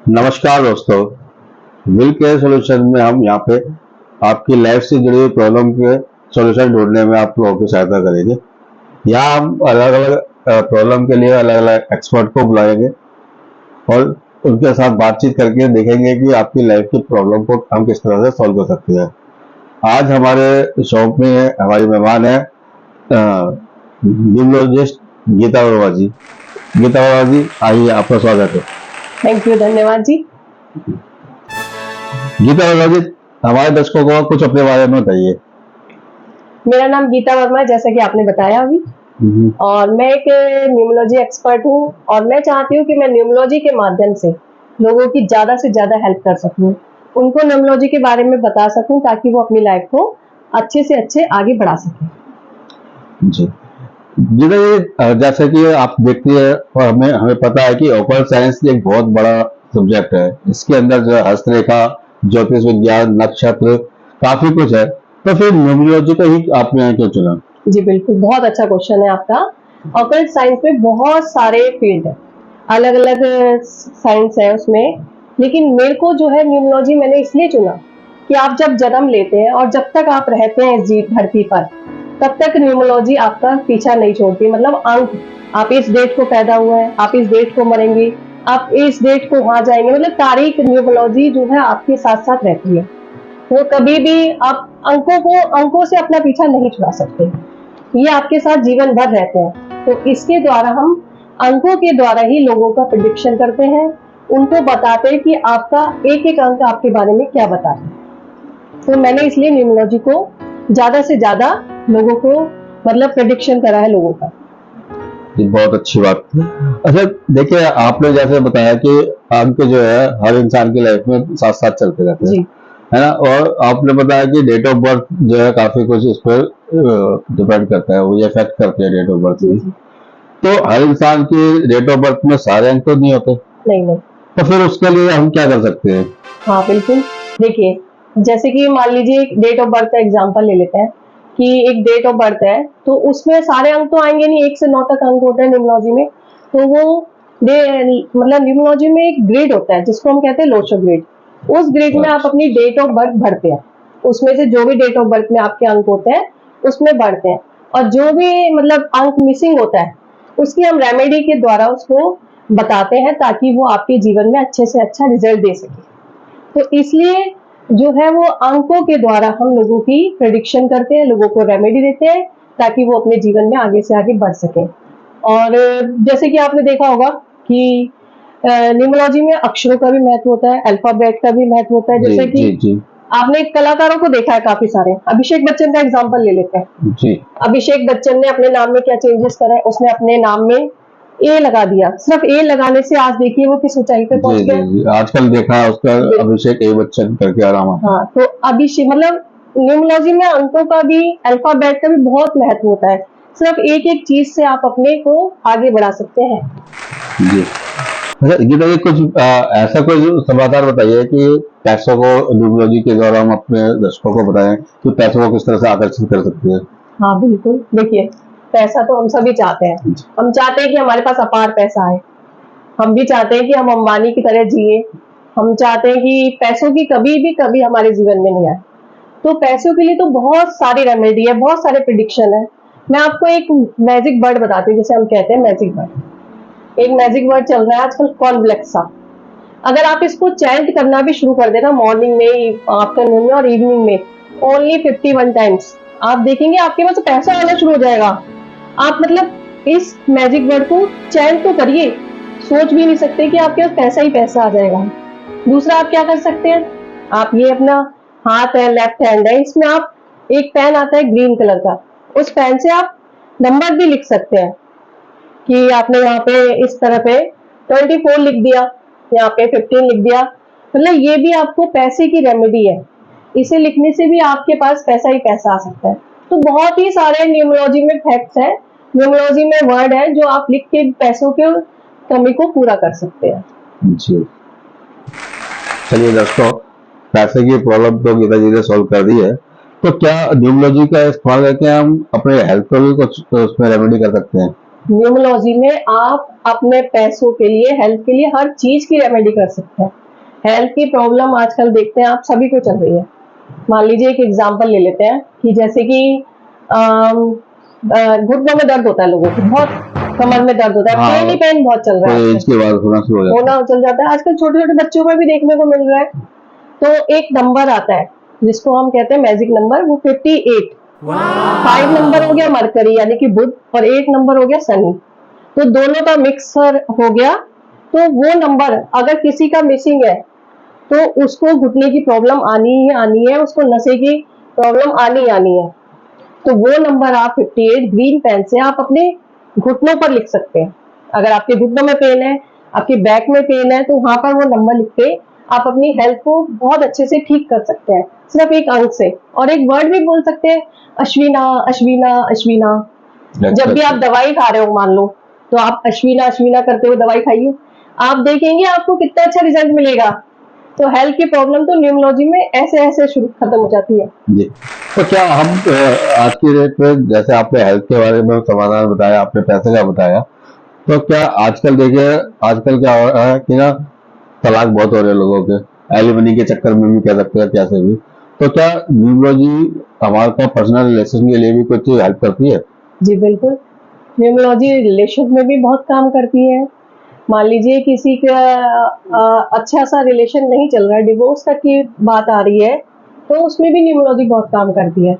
नमस्कार दोस्तों। Will care solution में हम यहाँ पे आपकी लाइफ से जुड़ी हुई प्रॉब्लम के सॉल्यूशन ढूंढने में आप लोगों की सहायता करेंगे। यहाँ हम अलग अलग प्रॉब्लम के लिए अलग अलग एक्सपर्ट को बुलाएंगे और उनके साथ बातचीत करके देखेंगे कि आपकी लाइफ की प्रॉब्लम को हम किस तरह से सॉल्व कर सकते हैं। आज हमारे शॉप में हमारी मेहमान है न्यूरोलॉजिस्ट गीता वर्मा जी। गीता वर्मा जी, आइए, आपका स्वागत है। थैंक यू, धन्यवाद जी। गीता वर्मा जी, हमारे दर्शकों को कुछ अपने बारे में बताइए। मेरा नाम गीता वर्मा है, जैसा कि आपने बताया अभी, और मैं एक न्यूमरोलॉजी एक्सपर्ट हूँ और मैं चाहती हूँ कि मैं न्यूमरोलॉजी के माध्यम से लोगों की ज्यादा से ज्यादा हेल्प कर सकूँ, उनको न्यूमरोलॉजी के बारे में बता सकूँ ताकि वो अपनी लाइफ को अच्छे से अच्छे आगे बढ़ा सकें। जी गीता जी, जैसे कि आप देखती है और हमें पता है कि ऑकल्ट साइंस एक बहुत बड़ा सब्जेक्ट है। इसके अंदर जो है हस्तरेखा, ज्योतिष विज्ञान, नक्षत्र, काफी कुछ है। तो फिर न्यूमरोलॉजी को ही आपने क्यों चुना? जी बिल्कुल, बहुत अच्छा क्वेश्चन है आपका। ऑकल्ट साइंस में बहुत सारे फील्ड है, अलग अलग साइंस है उसमें, लेकिन मेरे को जो है न्यूमरोलॉजी मैंने इसलिए चुना कि आप जब जन्म लेते हैं और जब तक आप रहते हैं इस धरती पर, तब तक न्यूमरोलॉजी आपका पीछा नहीं छोड़ती। मतलब अंक, आप इस डेट को पैदा हुए हैं, आप इस डेट को मरेंगे, आप इस डेट को वहां जाएंगे, मतलब तारीख न्यूमरोलॉजी जो है आपके साथ साथ रहती है। वो कभी भी आप अंकों से अपना पीछा नहीं छुड़ा सकते, ये आपके साथ जीवन भर रहते हैं। तो इसके द्वारा हम अंकों के द्वारा ही लोगों का प्रेडिक्शन करते हैं, उनको बताते हैं कि आपका एक एक अंक आपके बारे में क्या बता रहे हैं। तो मैंने इसलिए न्यूमरोलॉजी को ज्यादा से ज्यादा लोगों को मतलब प्रेडिक्शन करा है लोगों का। ये बहुत अच्छी बात है। अच्छा, देखिए, आपने जैसे बताया कि अंक जो है हर इंसान की लाइफ में साथ साथ चलते रहते हैं, है ना। और आपने बताया कि डेट ऑफ बर्थ जो है काफी कुछ इस पर डिपेंड करता है, वो इफेक्ट करते हैं डेट ऑफ बर्थ भी। तो हर इंसान की डेट ऑफ बर्थ में सारे अंक तो नहीं होते। नहीं। तो फिर उसके लिए हम क्या कर सकते हैं? हाँ बिल्कुल, देखिए, जैसे कि मान लीजिए डेट ऑफ बर्थ का एग्जांपल ले लेते हैं कि एक डेट ऑफ बर्थ है, तो उसमें सारे अंक तो आएंगे नहीं, 1 से 9 तक अंक होते हैं न्यूमरोलॉजी में। तो वो मतलब न्यूमरोलॉजी में एक ग्रेड होता है जिसको हम कहते हैं लोशो ग्रेड। उस ग्रेड में आप अपनी डेट ऑफ बर्थ भरते हैं, उसमें से जो भी डेट ऑफ बर्थ में आपके अंक होते हैं उसमें बढ़ते हैं, और जो भी मतलब अंक मिसिंग होता है उसकी हम रेमेडी के द्वारा उसको बताते हैं ताकि वो आपके जीवन में अच्छे से अच्छा रिजल्ट दे सके। तो इसलिए जो है वो अंकों के द्वारा हम लोगों की प्रेडिक्शन करते हैं, लोगों को रेमेडी देते हैं ताकि वो अपने जीवन में आगे से आगे बढ़ सके। और जैसे कि आपने देखा होगा कि न्यूमरोलॉजी में अक्षरों का भी महत्व होता है, अल्फाबेट का भी महत्व होता है। जैसे कि आपने कलाकारों को देखा है काफी सारे, अभिषेक बच्चन का एग्जाम्पल ले लेते हैं जी। अभिषेक बच्चन ने अपने नाम में क्या चेंजेस करे, उसने अपने नाम में ए लगा दिया। सिर्फ ए लगाने से आज देखिए वो किस ऊंचाई पे पहुंच गए। आजकल देखा है उसका अभिषेक ए बच्चन करके आराम। हाँ, तो अभिषेक मतलब न्यूमरोलॉजी में अंकों का भी, अल्फाबेट का भी बहुत महत्व होता है। सिर्फ एक एक चीज से आप अपने को आगे बढ़ा सकते हैं जी। गीता जी, कुछ ऐसा कोई समाचार बताइए कि पैसों को न्यूमरोलॉजी के द्वारा हम अपने दर्शकों को बताएं कि पैसों को किस तरह से आकर्षित कर सकते हैं। हाँ बिल्कुल, देखिए, पैसा तो हम सभी चाहते हैं। हम चाहते हैं कि हमारे पास अपार पैसा आए, हम भी चाहते हैं कि हम अंबानी की तरह जिए, हम चाहते हैं कि पैसों की कभी हमारे जीवन में नहीं आए। तो पैसों के लिए तो बहुत सारी रेमेडी है, बहुत सारे प्रिडिक्शन है। मैं आपको एक मैजिक वर्ड बताती हूँ, जैसे हम कहते हैं मैजिक वर्ड। एक मैजिक वर्ड चल रहा है आजकल, कॉन्फ्लेक्सा। अगर आप इसको चैंट करना भी शुरू कर देना मॉर्निंग में, आफ्टरनून में और इवनिंग में, ओनली 51 टाइम्स, आप देखेंगे आपके पास पैसा आना शुरू हो जाएगा। आप मतलब इस मैजिक वर्ड को चैंट तो करिए, सोच भी नहीं सकते कि आपके पास पैसा ही पैसा आ जाएगा। दूसरा आप क्या कर सकते हैं, आप ये अपना हाथ है, लेफ्ट हैंड है, इसमें आप एक पेन आता है ग्रीन कलर का, उस पेन से आप नंबर भी लिख सकते हैं कि आपने यहाँ पे इस तरह पे 24 लिख दिया, यहाँ पे 15 लिख दिया। मतलब ये भी आपको पैसे की रेमेडी है, इसे लिखने से भी आपके पास पैसा ही पैसा आ सकता है। तो बहुत ही सारे न्यूमरोलॉजी में फैक्ट्स हैं, न्यूमरोलॉजी में वर्ड है जो आप लिख के पैसों के कमी को पूरा कर सकते हैं जी। चलिए दोस्तों, पैसे की प्रॉब्लम तो गीता जी ने सॉल्व कर दी है, तो क्या न्यूमरोलॉजी का इस्तेमाल करके हम अपने हेल्थ को भी कुछ उसमें रेमेडी कर सकते हैं? न्यूमरोलॉजी में आप अपने पैसों के लिए, हेल्थ के लिए हर चीज की रेमेडी कर सकते हैं। हेल्थ की प्रॉब्लम आजकल देखते हैं आप सभी को चल रही है। मान लीजिए एक एग्जांपल ले लेते हैं कि जैसे कि घुटनों में दर्द होता है लोगों को, बहुत कमर में दर्द होता है, हाँ, पेन ही पेन बहुत चल रहा है एज के बाद होना शुरू हो जाता होना चल जाता है। आजकल छोटे छोटे बच्चों में भी देखने को मिल रहा है। तो एक नंबर आता है जिसको हम कहते हैं मैजिक नंबर, वो 58। 5 नंबर हो गया मरकरी यानी कि बुध, और 8 नंबर हो गया शनि। तो दोनों का मिक्सर हो गया। तो वो नंबर अगर किसी का मिसिंग है तो उसको घुटने की प्रॉब्लम आनी ही आनी है, उसको नशे की प्रॉब्लम आनी आनी है। तो वो नंबर आप 58 ग्रीन पेन से आप अपने घुटनों पर लिख सकते हैं। अगर आपके घुटनों में पेन है, आपके बैक में पेन है, तो वहां पर वो नंबर लिख के आप अपनी हेल्थ को बहुत अच्छे से ठीक कर सकते हैं, सिर्फ एक अंक से। और एक वर्ड भी बोल सकते हैं, अश्विना अश्विना अश्विना। जब भी आप दवाई खा रहे हो मान लो, तो आप अश्विना अश्विना करते हुए दवाई खाइए, आप देखेंगे आपको कितना अच्छा रिजल्ट मिलेगा। तो हेल्थ की प्रॉब्लम तो न्यूमरोलॉजी में ऐसे ऐसे शुरू खत्म हो जाती है जी। तो क्या हम आज की डेट में, जैसे आपने हेल्थ के बारे में समाधान बताया, आपने पैसे का बताया, तो क्या आजकल देखिए, आजकल क्या हो रहा है कि ना तलाक बहुत हो रहे हैं लोगों के, एलिमनी के चक्कर में भी कह सकते हैं, कैसे भी। तो क्या न्यूमरोलॉजी हमारे पर्सनल रिलेशन के लिए भी कुछ हेल्प करती है? जी बिल्कुल, न्यूमरोलॉजी रिलेशन में भी बहुत काम करती है। मान लीजिए किसी का अच्छा सा रिलेशन नहीं चल रहा है, डिवोर्स तक की बात आ रही है, तो उसमें भी न्यूमरोलॉजी बहुत काम करती है।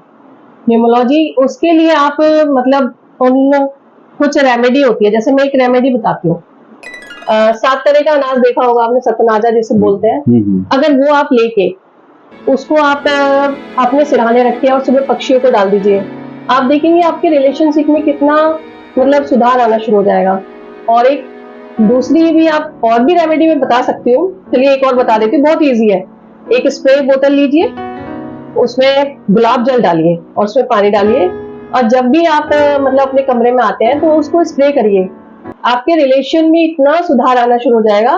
न्यूमरोलॉजी उसके लिए आप मतलब उन कुछ रेमेडी होती है, जैसे मैं एक रेमेडी बताती हूँ। 7 तरह का अनाज देखा होगा आपने, सतनाजा जिसे बोलते हैं। अगर वो आप लेके उसको आप अपने सिरहाने रखिए और सुबह पक्षियों को डाल दीजिए, आप देखेंगे आपके रिलेशनशिप में कितना मतलब सुधार आना शुरू हो जाएगा। और एक दूसरी भी आप और भी रेमेडी में बता सकती हूँ, चलिए एक और बता देती हूँ, बहुत इजी है। एक स्प्रे बोतल लीजिए, उसमें गुलाब जल डालिए और उसमें पानी डालिए, और जब भी आप मतलब अपने कमरे में आते हैं तो उसको स्प्रे करिए। आपके रिलेशन में इतना सुधार आना शुरू हो जाएगा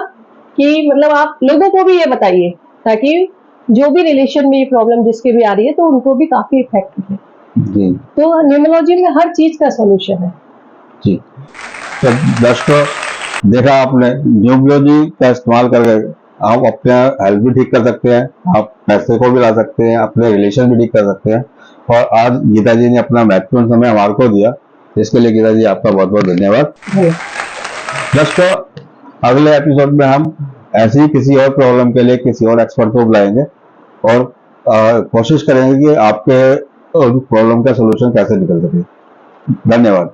कि मतलब आप लोगों को भी ये बताइए, ताकि जो भी रिलेशन में ये प्रॉब्लम जिसके भी आ रही है तो उनको भी काफी इफेक्ट हो। तो न्यूमरोलॉजी में हर चीज का सॉल्यूशन है जी। तो दोस्तों, देखा आपने, न्यूमरोलॉजी का इस्तेमाल करके आप अपने हेल्थ भी ठीक कर सकते हैं, आप पैसे को भी ला सकते हैं, अपने रिलेशन भी ठीक कर सकते हैं। और आज गीता जी ने अपना महत्वपूर्ण समय हमारे को दिया, इसके लिए गीता जी आपका बहुत बहुत धन्यवाद। दोस्तों, अगले एपिसोड में हम ऐसी ही किसी और प्रॉब्लम के लिए किसी और एक्सपर्ट को बुलाएंगे और कोशिश करेंगे कि आपके प्रॉब्लम का सलूशन कैसे निकल सके। धन्यवाद।